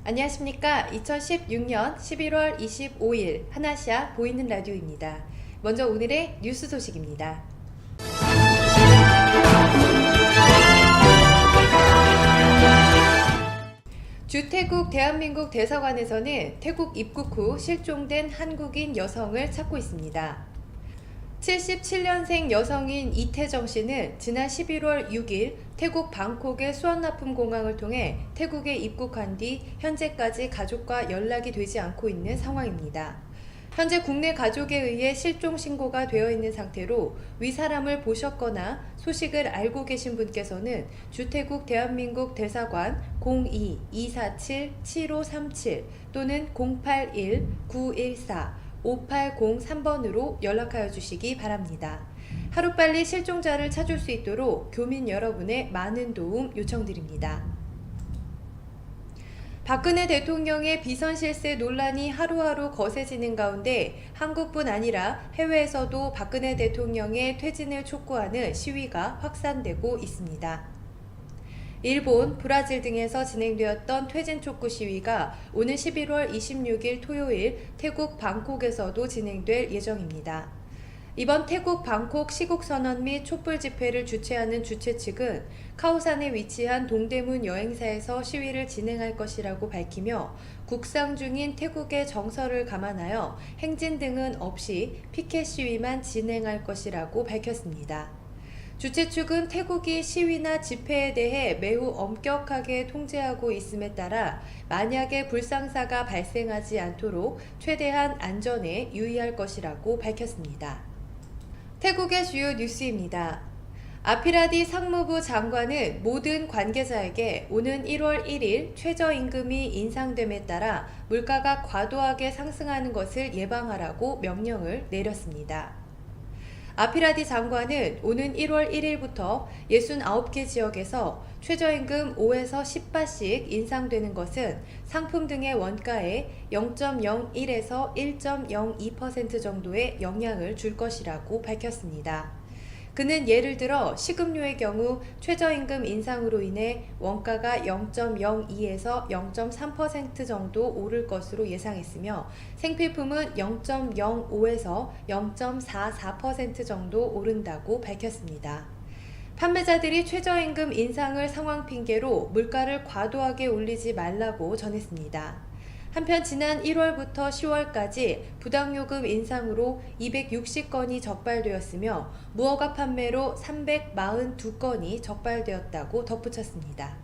안녕하십니까. 2016년 11월 25일 하나시아 보이는 라디오입니다. 먼저 오늘의 뉴스 소식입니다. 주태국 대한민국 대사관에서는 태국 입국 후 실종된 한국인 여성을 찾고 있습니다. 77년생 여성인 이태정 씨는 지난 11월 6일 태국 방콕의 수원납품 공항을 통해 태국에 입국한 뒤 현재까지 가족과 연락이 되지 않고 있는 상황입니다. 현재 국내 가족에 의해 실종 신고가 되어 있는 상태로 위 사람을 보셨거나 소식을 알고 계신 분께서는 주태국 대한민국 대사관 02-247-7537 또는 081-914 5803번으로 연락하여 주시기 바랍니다. 하루빨리 실종자를 찾을 수 있도록 교민 여러분의 많은 도움 요청드립니다. 박근혜 대통령의 비선 실세 논란이 하루하루 거세지는 가운데 한국뿐 아니라 해외에서도 박근혜 대통령의 퇴진을 촉구하는 시위가 확산되고 있습니다. 일본, 브라질 등에서 진행되었던 퇴진 촉구 시위가 오는 11월 26일 토요일 태국 방콕에서도 진행될 예정입니다. 이번 태국 방콕 시국선언 및 촛불 집회를 주최하는 주최 측은 카오산에 위치한 동대문 여행사에서 시위를 진행할 것이라고 밝히며 국상 중인 태국의 정서를 감안하여 행진 등은 없이 피켓 시위만 진행할 것이라고 밝혔습니다. 주최 측은 태국이 시위나 집회에 대해 매우 엄격하게 통제하고 있음에 따라 만약에 불상사가 발생하지 않도록 최대한 안전에 유의할 것이라고 밝혔습니다. 태국의 주요 뉴스입니다. 아피라디 상무부 장관은 모든 관계자에게 오는 1월 1일 최저임금이 인상됨에 따라 물가가 과도하게 상승하는 것을 예방하라고 명령을 내렸습니다. 아피라디 장관은 오는 1월 1일부터 69개 지역에서 최저임금 5에서 10바씩 인상되는 것은 상품 등의 원가에 0.01에서 1.02% 정도의 영향을 줄 것이라고 밝혔습니다. 그는 예를 들어 식음료의 경우 최저임금 인상으로 인해 원가가 0.02에서 0.3% 정도 오를 것으로 예상했으며 생필품은 0.05에서 0.44% 정도 오른다고 밝혔습니다. 판매자들이 최저임금 인상을 상황 핑계로 물가를 과도하게 올리지 말라고 전했습니다. 한편 지난 1월부터 10월까지 부당요금 인상으로 260건이 적발되었으며 무허가 판매로 342건이 적발되었다고 덧붙였습니다.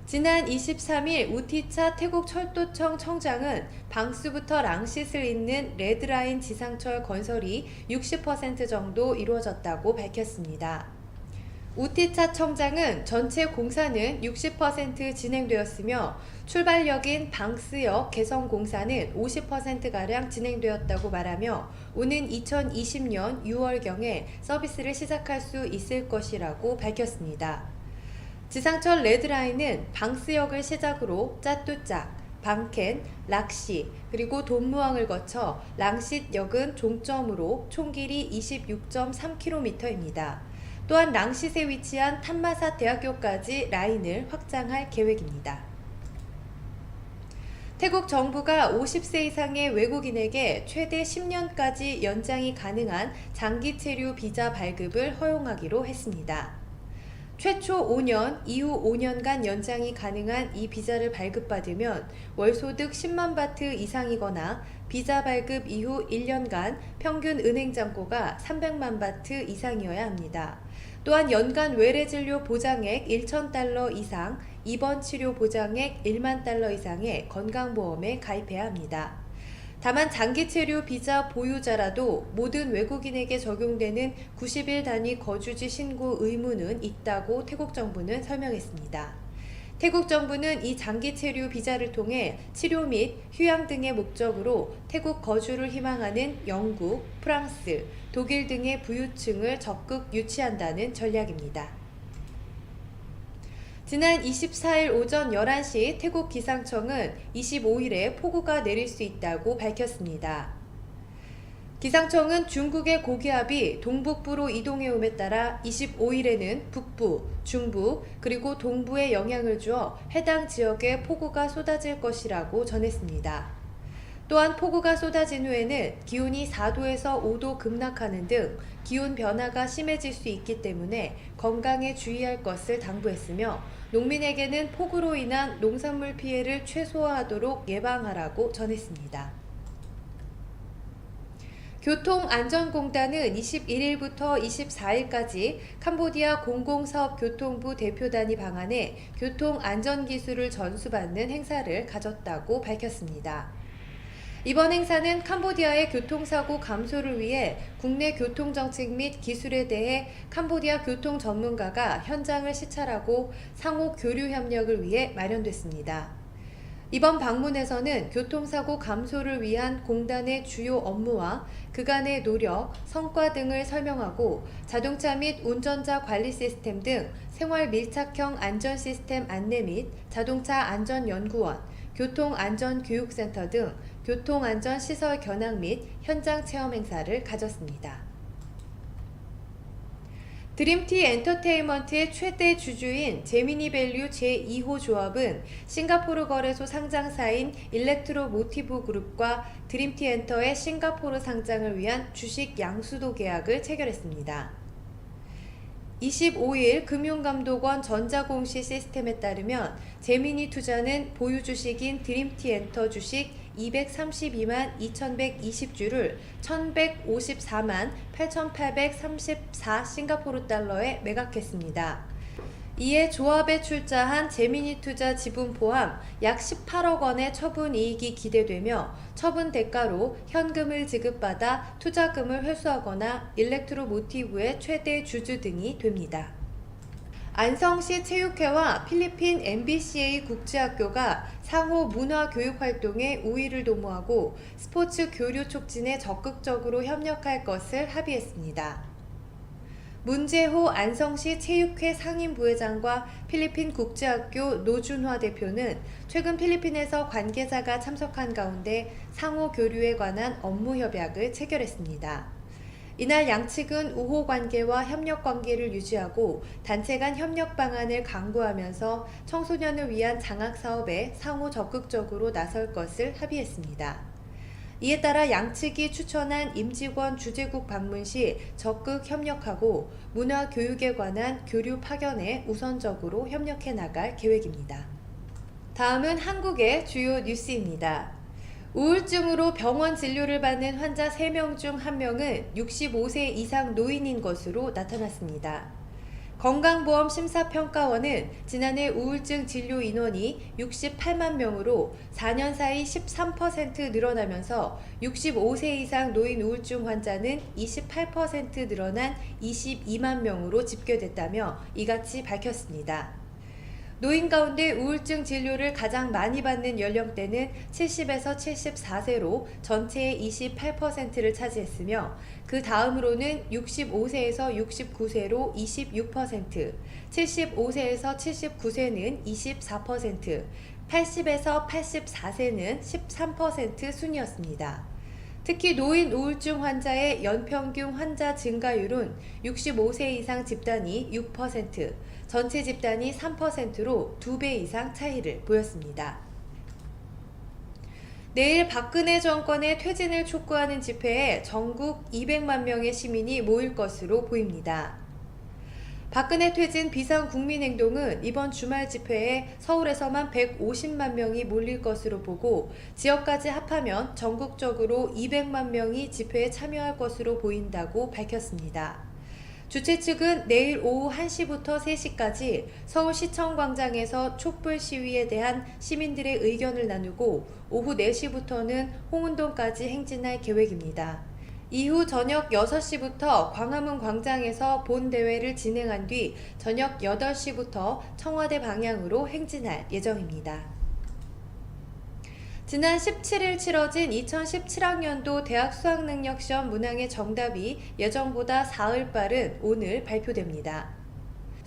지난 23일 우티차 태국철도청 청장은 방수부터 랑싯을 잇는 레드라인 지상철 건설이 60% 정도 이루어졌다고 밝혔습니다. 우티차 청장은 전체 공사는 60% 진행되었으며 출발역인 방스역 개성 공사는 50%가량 진행되었다고 말하며 오는 2020년 6월경에 서비스를 시작할 수 있을 것이라고 밝혔습니다. 지상철 레드라인은 방스역을 시작으로 짜뚜짝, 방켄, 락시, 그리고 돈무항을 거쳐 랑싯역은 종점으로 총 길이 26.3km입니다. 또한 랑싯에 위치한 탐마사 대학교까지 라인을 확장할 계획입니다. 태국 정부가 50세 이상의 외국인에게 최대 10년까지 연장이 가능한 장기 체류 비자 발급을 허용하기로 했습니다. 최초 5년, 이후 5년간 연장이 가능한 이 비자를 발급받으면 월소득 10만 바트 이상이거나 비자 발급 이후 1년간 평균 은행 잔고가 300만 바트 이상이어야 합니다. 또한 연간 외래진료 보장액 1,000달러 이상, 입원 치료 보장액 1만 달러 이상의 건강보험에 가입해야 합니다. 다만 장기 체류 비자 보유자라도 모든 외국인에게 적용되는 90일 단위 거주지 신고 의무는 있다고 태국 정부는 설명했습니다. 태국 정부는 이 장기 체류 비자를 통해 치료 및 휴양 등의 목적으로 태국 거주를 희망하는 영국, 프랑스, 독일 등의 부유층을 적극 유치한다는 전략입니다. 지난 24일 오전 11시 태국 기상청은 25일에 폭우가 내릴 수 있다고 밝혔습니다. 기상청은 중국의 고기압이 동북부로 이동해옴에 따라 25일에는 북부, 중부, 그리고 동부에 영향을 주어 해당 지역에 폭우가 쏟아질 것이라고 전했습니다. 또한 폭우가 쏟아진 후에는 기온이 4도에서 5도 급락하는 등 기온 변화가 심해질 수 있기 때문에 건강에 주의할 것을 당부했으며 농민에게는 폭우로 인한 농산물 피해를 최소화하도록 예방하라고 전했습니다. 교통안전공단은 21일부터 24일까지 캄보디아 공공사업교통부 대표단이 방한해 교통안전기술을 전수받는 행사를 가졌다고 밝혔습니다. 이번 행사는 캄보디아의 교통사고 감소를 위해 국내 교통정책 및 기술에 대해 캄보디아 교통 전문가가 현장을 시찰하고 상호 교류 협력을 위해 마련됐습니다. 이번 방문에서는 교통사고 감소를 위한 공단의 주요 업무와 그간의 노력, 성과 등을 설명하고 자동차 및 운전자 관리 시스템 등 생활 밀착형 안전 시스템 안내 및 자동차 안전연구원, 교통안전교육센터 등 교통안전 시설 견학 및 현장 체험 행사를 가졌습니다. 드림티 엔터테인먼트의 최대 주주인 제미니밸류 제2호 조합은 싱가포르 거래소 상장사인 일렉트로모티브 그룹과 드림티 엔터의 싱가포르 상장을 위한 주식 양수도 계약을 체결했습니다. 25일 금융감독원 전자공시 시스템에 따르면 제미니 투자는 보유 주식인 드림티 엔터 주식 232만 2120주를 1154만 8834 싱가포르 달러에 매각했습니다. 이에 조합에 출자한 제미니 투자 지분 포함 약 18억 원의 처분 이익이 기대되며 처분 대가로 현금을 지급받아 투자금을 회수하거나 일렉트로모티브의 최대 주주 등이 됩니다. 안성시 체육회와 필리핀 MBCA 국제학교가 상호 문화교육 활동에 우위를 도모하고 스포츠 교류 촉진에 적극적으로 협력할 것을 합의했습니다. 문재호 안성시 체육회 상임부회장과 필리핀 국제학교 노준화 대표는 최근 필리핀에서 관계자가 참석한 가운데 상호 교류에 관한 업무 협약을 체결했습니다. 이날 양측은 우호 관계와 협력 관계를 유지하고 단체 간 협력 방안을 강구하면서 청소년을 위한 장학 사업에 상호 적극적으로 나설 것을 합의했습니다. 이에 따라 양측이 추천한 임직원 주재국 방문 시 적극 협력하고 문화 교육에 관한 교류 파견에 우선적으로 협력해 나갈 계획입니다. 다음은 한국의 주요 뉴스입니다. 우울증으로 병원 진료를 받는 환자 3명 중 1명은 65세 이상 노인인 것으로 나타났습니다. 건강보험심사평가원은 지난해 우울증 진료 인원이 68만 명으로 4년 사이 13% 늘어나면서 65세 이상 노인 우울증 환자는 28% 늘어난 22만 명으로 집계됐다며 이같이 밝혔습니다. 노인 가운데 우울증 진료를 가장 많이 받는 연령대는 70에서 74세로 전체의 28%를 차지했으며 그 다음으로는 65세에서 69세로 26%, 75세에서 79세는 24%, 80에서 84세는 13% 순이었습니다. 특히 노인 우울증 환자의 연평균 환자 증가율은 65세 이상 집단이 6%, 전체 집단이 3%로 2배 이상 차이를 보였습니다. 내일 박근혜 정권의 퇴진을 촉구하는 집회에 전국 200만 명의 시민이 모일 것으로 보입니다. 박근혜 퇴진 비상국민행동은 이번 주말 집회에 서울에서만 150만 명이 몰릴 것으로 보고 지역까지 합하면 전국적으로 200만 명이 집회에 참여할 것으로 보인다고 밝혔습니다. 주최 측은 내일 오후 1시부터 3시까지 서울시청광장에서 촛불 시위에 대한 시민들의 의견을 나누고 오후 4시부터는 홍은동까지 행진할 계획입니다. 이후 저녁 6시부터 광화문 광장에서 본대회를 진행한 뒤 저녁 8시부터 청와대 방향으로 행진할 예정입니다. 지난 17일 치러진 2017학년도 대학 수학능력시험 문항의 정답이 예정보다 사흘 빠른 오늘 발표됩니다.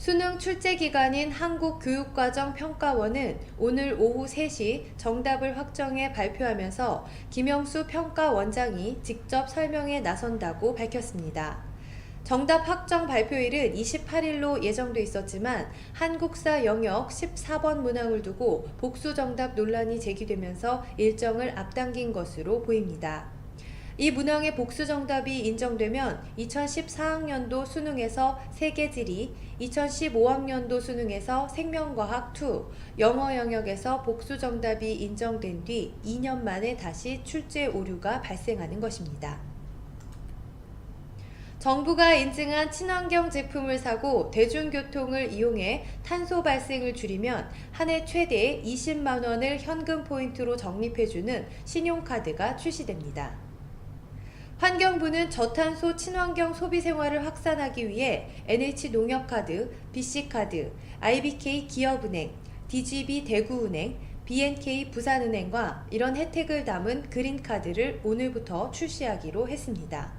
수능 출제 기관인 한국교육과정평가원은 오늘 오후 3시 정답을 확정해 발표하면서 김영수 평가원장이 직접 설명에 나선다고 밝혔습니다. 정답 확정 발표일은 28일로 예정돼 있었지만 한국사 영역 14번 문항을 두고 복수 정답 논란이 제기되면서 일정을 앞당긴 것으로 보입니다. 이 문항의 복수 정답이 인정되면 2014학년도 수능에서 세계지리, 2015학년도 수능에서 생명과학 2, 영어 영역에서 복수 정답이 인정된 뒤 2년 만에 다시 출제 오류가 발생하는 것입니다. 정부가 인증한 친환경 제품을 사고 대중교통을 이용해 탄소 발생을 줄이면 한 해 최대 20만 원을 현금 포인트로 적립해주는 신용카드가 출시됩니다. 환경부는 저탄소 친환경 소비 생활을 확산하기 위해 NH농협카드, BC카드, IBK 기업은행, DGB 대구은행, BNK 부산은행과 이런 혜택을 담은 그린카드를 오늘부터 출시하기로 했습니다.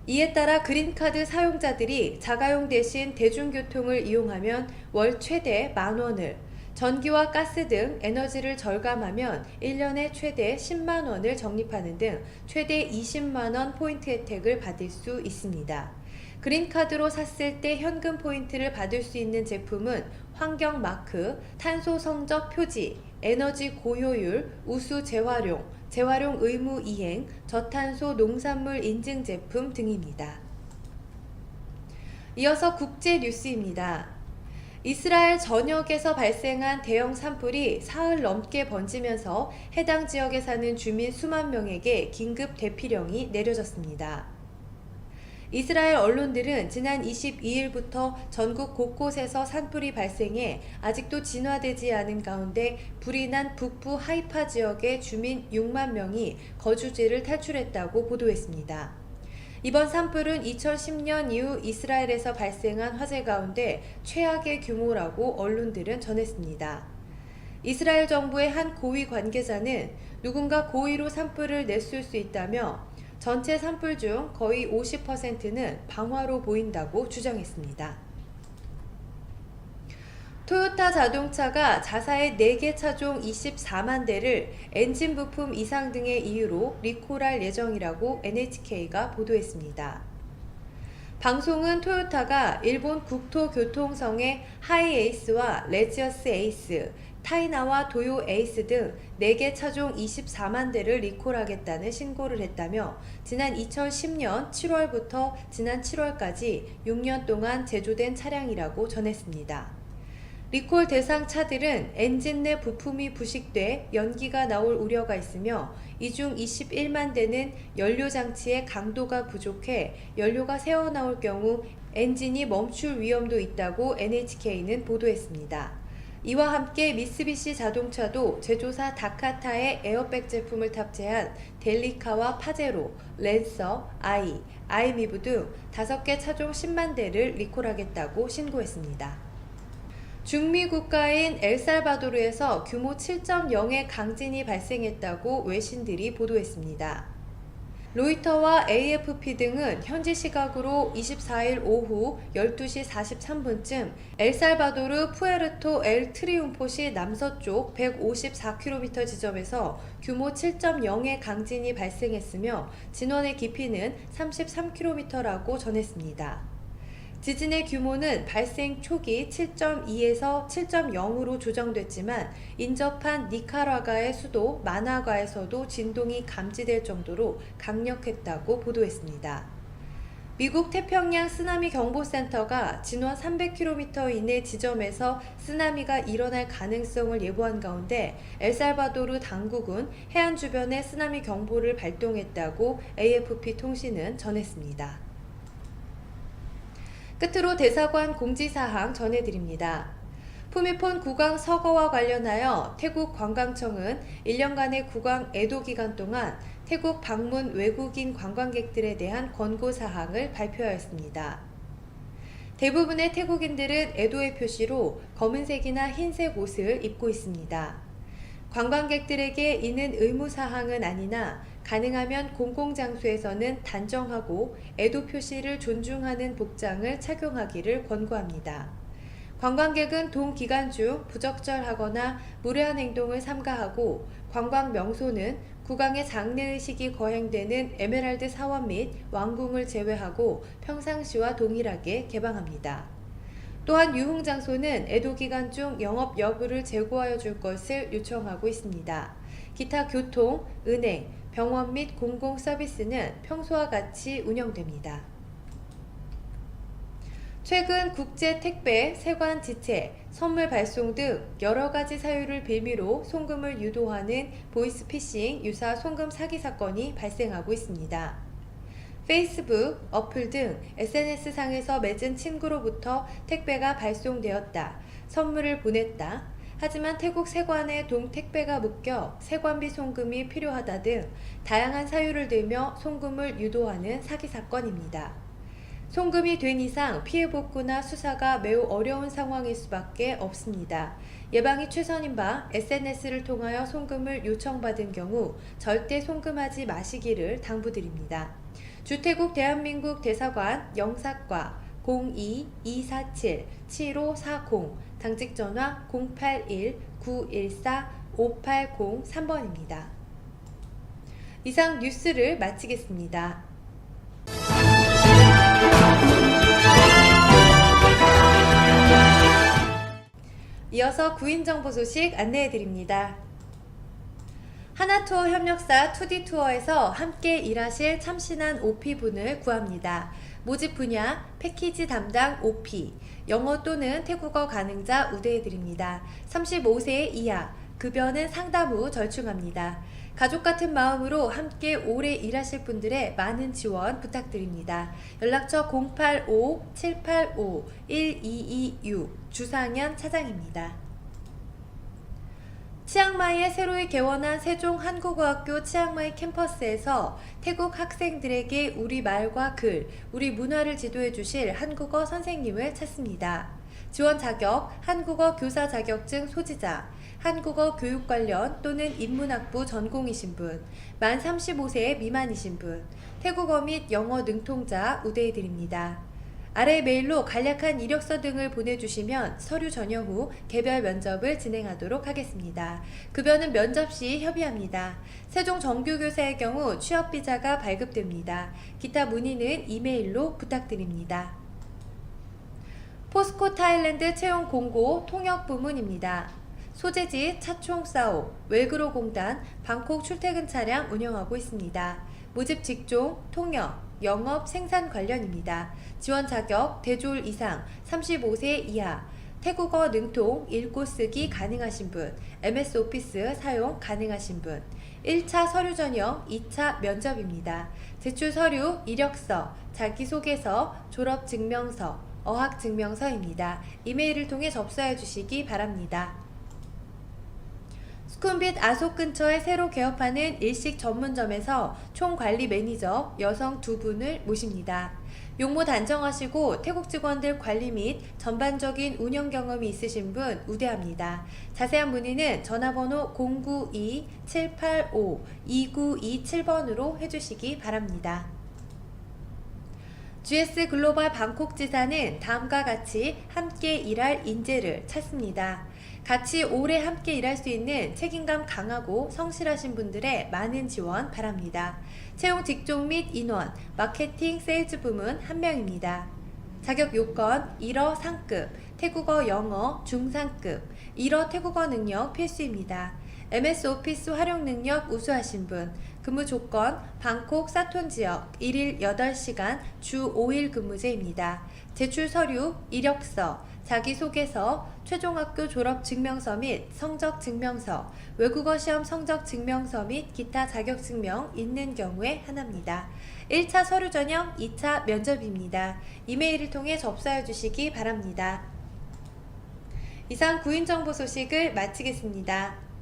이에 따라 그린카드 사용자들이 자가용 대신 대중교통을 이용하면 월 최대 10,000원을, 전기와 가스 등 에너지를 절감하면 1년에 최대 10만 원을 적립하는 등 최대 20만 원 포인트 혜택을 받을 수 있습니다. 그린카드로 샀을 때 현금 포인트를 받을 수 있는 제품은 환경마크, 탄소 성적 표지, 에너지 고효율, 우수 재활용, 재활용 의무 이행, 저탄소 농산물 인증 제품 등입니다. 이어서 국제 뉴스입니다. 이스라엘 전역에서 발생한 대형 산불이 사흘 넘게 번지면서 해당 지역에 사는 주민 수만 명에게 긴급 대피령이 내려졌습니다. 이스라엘 언론들은 지난 22일부터 전국 곳곳에서 산불이 발생해 아직도 진화되지 않은 가운데 불이 난 북부 하이파 지역의 주민 6만 명이 거주지를 탈출했다고 보도했습니다. 이번 산불은 2010년 이후 이스라엘에서 발생한 화재 가운데 최악의 규모라고 언론들은 전했습니다. 이스라엘 정부의 한 고위 관계자는 누군가 고의로 산불을 냈을 수 있다며 전체 산불 중 거의 50%는 방화로 보인다고 주장했습니다. 토요타 자동차가 자사의 4개 차종 24만 대를 엔진 부품 이상 등의 이유로 리콜할 예정이라고 NHK가 보도했습니다. 방송은 토요타가 일본 국토교통성의 하이에이스와 레지어스 에이스, 타이나와 도요 에이스 등 4개 차종 24만 대를 리콜하겠다는 신고를 했다며 지난 2010년 7월부터 지난 7월까지 6년 동안 제조된 차량이라고 전했습니다. 리콜 대상 차들은 엔진 내 부품이 부식돼 연기가 나올 우려가 있으며 이 중 21만 대는 연료 장치의 강도가 부족해 연료가 새어나올 경우 엔진이 멈출 위험도 있다고 NHK는 보도했습니다. 이와 함께 미쓰비시 자동차도 제조사 다카타의 에어백 제품을 탑재한 델리카와 파제로, 랜서, 아이미브 등 5개 차종 10만 대를 리콜하겠다고 신고했습니다. 중미 국가인 엘살바도르에서 규모 7.0의 강진이 발생했다고 외신들이 보도했습니다. 로이터와 AFP 등은 현지 시각으로 24일 오후 12시 43분쯤 엘살바도르 푸에르토 엘 트리움포시 남서쪽 154km 지점에서 규모 7.0의 강진이 발생했으며 진원의 깊이는 33km라고 전했습니다. 지진의 규모는 발생 초기 7.2에서 7.0으로 조정됐지만 인접한 니카라과의 수도 마나과에서도 진동이 감지될 정도로 강력했다고 보도했습니다. 미국 태평양 쓰나미 경보센터가 진원 300km 이내 지점에서 쓰나미가 일어날 가능성을 예보한 가운데 엘살바도르 당국은 해안 주변에 쓰나미 경보를 발동했다고 AFP 통신은 전했습니다. 끝으로 대사관 공지사항 전해드립니다. 푸미폰 국왕 서거와 관련하여 태국 관광청은 1년간의 국왕 애도 기간 동안 태국 방문 외국인 관광객들에 대한 권고사항을 발표하였습니다. 대부분의 태국인들은 애도의 표시로 검은색이나 흰색 옷을 입고 있습니다. 관광객들에게 이는 의무사항은 아니나 가능하면 공공장소에서는 단정하고 애도 표시를 존중하는 복장을 착용하기를 권고합니다. 관광객은 동기간 중 부적절하거나 무례한 행동을 삼가하고 관광 명소는 국왕의 장례의식이 거행되는 에메랄드 사원 및 왕궁을 제외하고 평상시와 동일하게 개방합니다. 또한 유흥장소는 애도 기간 중 영업 여부를 제고하여 줄 것을 요청하고 있습니다. 기타 교통, 은행, 병원 및 공공 서비스는 평소와 같이 운영됩니다. 최근 국제 택배, 세관 지체, 선물 발송 등 여러 가지 사유를 빌미로 송금을 유도하는 보이스피싱 유사 송금 사기 사건이 발생하고 있습니다. 페이스북, 어플 등 SNS상에서 맺은 친구로부터 택배가 발송되었다, 선물을 보냈다. 하지만 태국 세관에 동택배가 묶여 세관비 송금이 필요하다 등 다양한 사유를 들며 송금을 유도하는 사기 사건입니다. 송금이 된 이상 피해 복구나 수사가 매우 어려운 상황일 수밖에 없습니다. 예방이 최선인 바 SNS를 통하여 송금을 요청받은 경우 절대 송금하지 마시기를 당부드립니다. 주태국 대한민국 대사관 영사과 02-247-7540 당직 전화 081-914-5803번입니다. 이상 뉴스를 마치겠습니다. 이어서 구인정보 소식 안내해드립니다. 하나투어 협력사 투디투어에서 함께 일하실 참신한 OP분을 구합니다. 모집 분야, 패키지 담당 OP, 영어 또는 태국어 가능자 우대해드립니다. 35세 이하, 급여는 상담 후 절충합니다. 가족 같은 마음으로 함께 오래 일하실 분들의 많은 지원 부탁드립니다. 연락처 085-785-1226 주상현 차장입니다. 치앙마이에 새로이 개원한 세종한국어학교 치앙마이 캠퍼스에서 태국 학생들에게 우리말과 글, 우리 문화를 지도해 주실 한국어 선생님을 찾습니다. 지원 자격, 한국어 교사 자격증 소지자, 한국어 교육 관련 또는 인문학부 전공이신 분, 만 35세 미만이신 분, 태국어 및 영어 능통자 우대해드립니다. 아래 메일로 간략한 이력서 등을 보내주시면 서류 전형 후 개별 면접을 진행하도록 하겠습니다. 급여는 면접 시 협의합니다. 세종 정규교사의 경우 취업비자가 발급됩니다. 기타 문의는 이메일로 부탁드립니다. 포스코 타일랜드 채용 공고 통역 부문입니다. 소재지 차총사오, 웰그로공단, 방콕 출퇴근 차량 운영하고 있습니다. 모집 직종, 통역, 영업, 생산 관련입니다. 지원 자격, 대졸 이상, 35세 이하, 태국어 능통, 읽고 쓰기 가능하신 분, MS 오피스 사용 가능하신 분, 1차 서류 전형, 2차 면접입니다. 제출 서류, 이력서, 자기소개서, 졸업증명서, 어학증명서입니다. 이메일을 통해 접수해 주시기 바랍니다. 수쿰빗 아속 근처에 새로 개업하는 일식 전문점에서 총관리 매니저 여성 2분을 모십니다. 용모 단정하시고 태국 직원들 관리 및 전반적인 운영 경험이 있으신 분 우대합니다. 자세한 문의는 전화번호 092-785-2927번으로 해주시기 바랍니다. GS 글로벌 방콕 지사는 다음과 같이 함께 일할 인재를 찾습니다. 같이 오래 함께 일할 수 있는 책임감 강하고 성실하신 분들의 많은 지원 바랍니다. 채용 직종 및 인원, 마케팅, 세일즈 부문 1명입니다. 자격 요건 1어 상급, 태국어 영어 중상급, 1어 태국어 능력 필수입니다. MS 오피스 활용 능력 우수하신 분, 근무 조건 방콕 사톤 지역 1일 8시간 주 5일 근무제입니다. 제출 서류, 이력서, 자기소개서, 최종학교 졸업증명서 및 성적증명서, 외국어 시험 성적증명서 및 기타 자격증명 있는 경우에 하나입니다. 1차 서류 전형, 2차 면접입니다. 이메일을 통해 접수해 주시기 바랍니다. 이상 구인정보 소식을 마치겠습니다.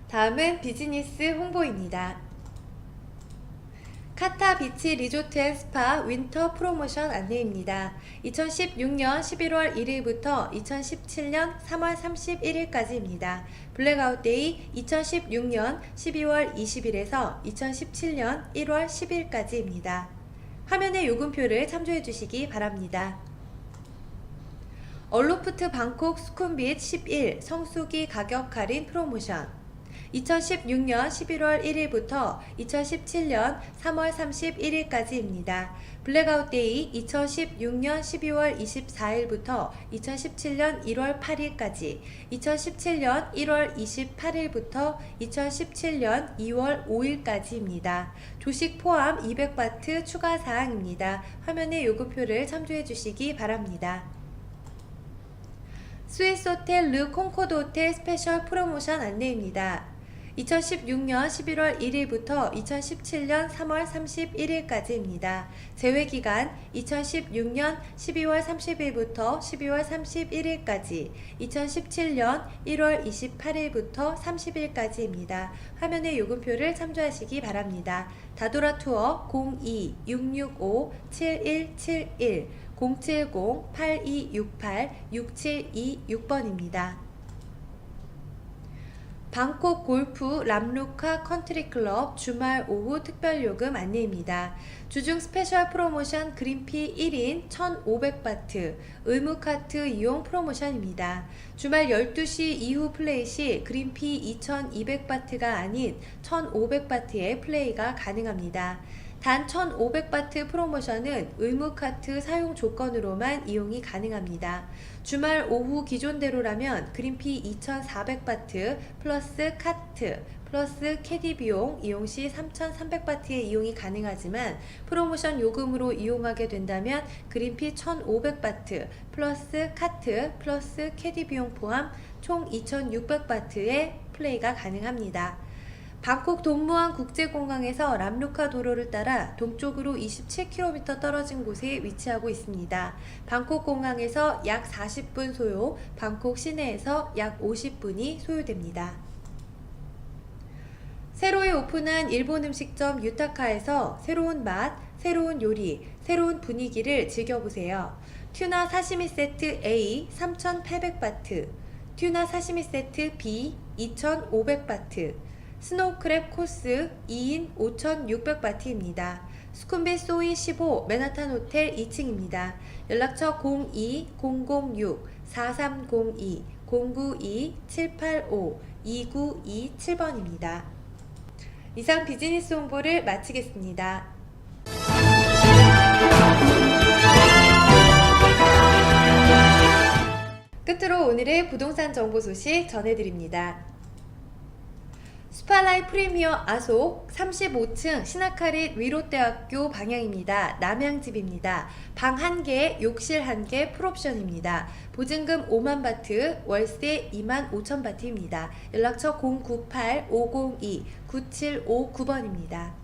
다음은 비즈니스 홍보입니다. 카타 비치 리조트 앤 스파 윈터 프로모션 안내입니다. 2016년 11월 1일부터 2017년 3월 31일까지입니다. 블랙아웃 데이 2016년 12월 20일에서 2017년 1월 10일까지입니다. 화면의 요금표를 참조해 주시기 바랍니다. 얼로프트 방콕 수쿰빗 11 성수기 가격 할인 프로모션 2016년 11월 1일부터 2017년 3월 31일까지입니다. 블랙아웃 데이 2016년 12월 24일부터 2017년 1월 8일까지, 2017년 1월 28일부터 2017년 2월 5일까지입니다. 조식 포함 200바트 추가 사항입니다. 화면의 요금표를 참조해 주시기 바랍니다. 스위스 호텔 르 콩코드 호텔 스페셜 프로모션 안내입니다. 2016년 11월 1일부터 2017년 3월 31일까지입니다. 제외기간 2016년 12월 30일부터 12월 31일까지, 2017년 1월 28일부터 30일까지입니다. 화면의 요금표를 참조하시기 바랍니다. 다도라 투어 02-665-7171 070-8268-6726번입니다. 방콕 골프 람루카 컨트리클럽 주말 오후 특별요금 안내입니다. 주중 스페셜 프로모션 그린피 1인 1,500바트 의무카트 이용 프로모션입니다. 주말 12시 이후 플레이 시 그린피 2,200바트가 아닌 1,500바트의 플레이가 가능합니다. 단 1,500바트 프로모션은 의무카트 사용 조건으로만 이용이 가능합니다. 주말 오후 기존대로라면 그린피 2,400바트 플러스 카트 플러스 캐디 비용 이용 시 3,300바트의 이용이 가능하지만 프로모션 요금으로 이용하게 된다면 그린피 1,500바트 플러스 카트 플러스 캐디 비용 포함 총 2,600바트의 플레이가 가능합니다. 방콕 돈무안 국제공항에서 람루카 도로를 따라 동쪽으로 27km 떨어진 곳에 위치하고 있습니다. 방콕 공항에서 약 40분 소요, 방콕 시내에서 약 50분이 소요됩니다. 새로이 오픈한 일본 음식점 유타카에서 새로운 맛, 새로운 요리, 새로운 분위기를 즐겨보세요. 튜나 사시미 세트 A 3,800바트, 튜나 사시미 세트 B 2,500바트, 스노우크랩 코스 2인 5,600바트입니다. 수쿰빗 소이 15 맨하탄 호텔 2층입니다. 연락처 02-006-4302 092-785-2927번입니다. 이상 비즈니스 홍보를 마치겠습니다. 끝으로 오늘의 부동산 정보 소식 전해드립니다. 스파라이 프리미어 아속 35층 신학카릿 위롯대학교 방향입니다. 남양집입니다. 방 1개, 욕실 1개 풀옵션입니다. 보증금 5만바트, 월세 25,000바트입니다. 연락처 098-502-9759번입니다.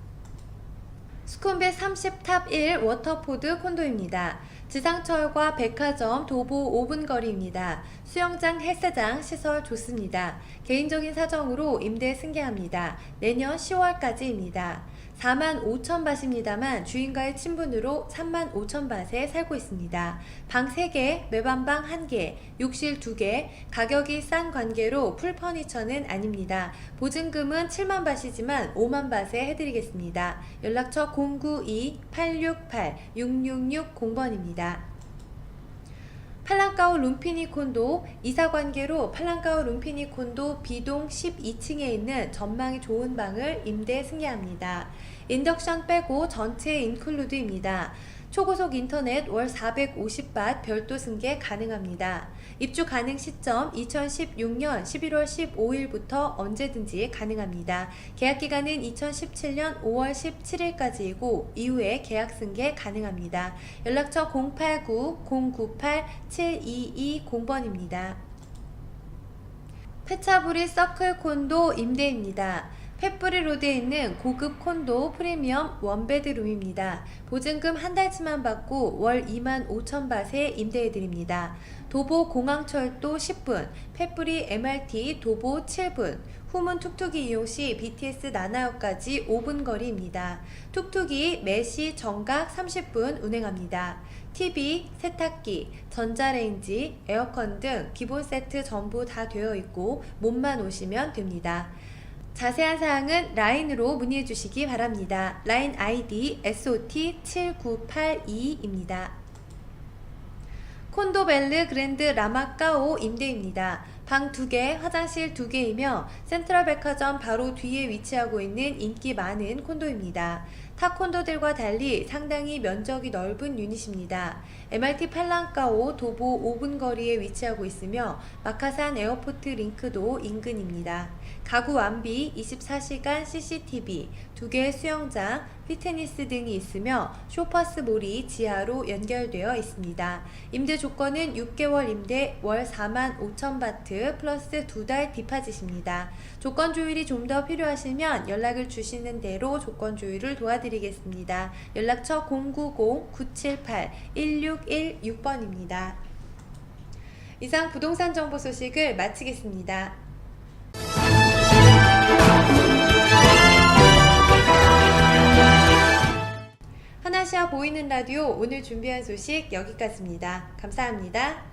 수쿰빗 30탑 1 워터포드 콘도입니다. 지상철과 백화점 도보 5분 거리입니다. 수영장, 헬스장 시설 좋습니다. 개인적인 사정으로 임대 승계합니다. 내년 10월까지입니다. 45,000밭입니다만 주인과의 친분으로 35,000밭에 살고 있습니다. 방 3개, 매반방 1개, 욕실 2개, 가격이 싼 관계로 풀퍼니처는 아닙니다. 보증금은 7만밭이지만 5만밭에 해드리겠습니다. 연락처 092-868-6660번입니다. 팔랑까오 룸피니 콘도 이사관계로 팔랑까오 룸피니 콘도 B동 12층에 있는 전망이 좋은 방을 임대 승계합니다. 인덕션 빼고 전체 인클루드입니다. 초고속 인터넷 월 450밭 별도 승계 가능합니다. 입주 가능 시점 2016년 11월 15일부터 언제든지 가능합니다. 계약기간은 2017년 5월 17일까지이고 이후에 계약 승계 가능합니다. 연락처 089-098-7220번입니다. 페차부리 서클 콘도 임대입니다. 펫부리 로드에 있는 고급 콘도 프리미엄 원베드룸입니다. 보증금 한 달치만 받고 월 25,000밭에 임대해드립니다. 도보 공항철도 10분, 펫부리 MRT 도보 7분, 후문 툭툭이 이용 시 BTS 나나역까지 5분 거리입니다. 툭툭이 매시 정각 30분 운행합니다. TV, 세탁기, 전자레인지, 에어컨 등 기본 세트 전부 다 되어 있고 몸만 오시면 됩니다. 자세한 사항은 라인으로 문의해 주시기 바랍니다. 라인 아이디 SOT7982입니다. 콘도벨르 그랜드 라마까오 임대입니다. 방 2개, 화장실 2개이며 센트럴 백화점 바로 뒤에 위치하고 있는 인기 많은 콘도입니다. 타 콘도들과 달리 상당히 면적이 넓은 유닛입니다. MRT 팔랑까오 도보 5분 거리에 위치하고 있으며 마카산 에어포트 링크도 인근입니다. 가구 완비, 24시간 CCTV, 2개의 수영장, 피트니스 등이 있으며 쇼퍼스몰이 지하로 연결되어 있습니다. 임대 조건은 6개월 임대 월 45,000바트 플러스 2달 디파짓입니다. 조건 조율이 좀 더 필요하시면 연락을 주시는 대로 조건 조율을 도와드리겠습니다. 연락처 090-978-1616번입니다. 이상 부동산 정보 소식을 마치겠습니다. 하나시아 보이는 라디오 오늘 준비한 소식 여기까지입니다. 감사합니다.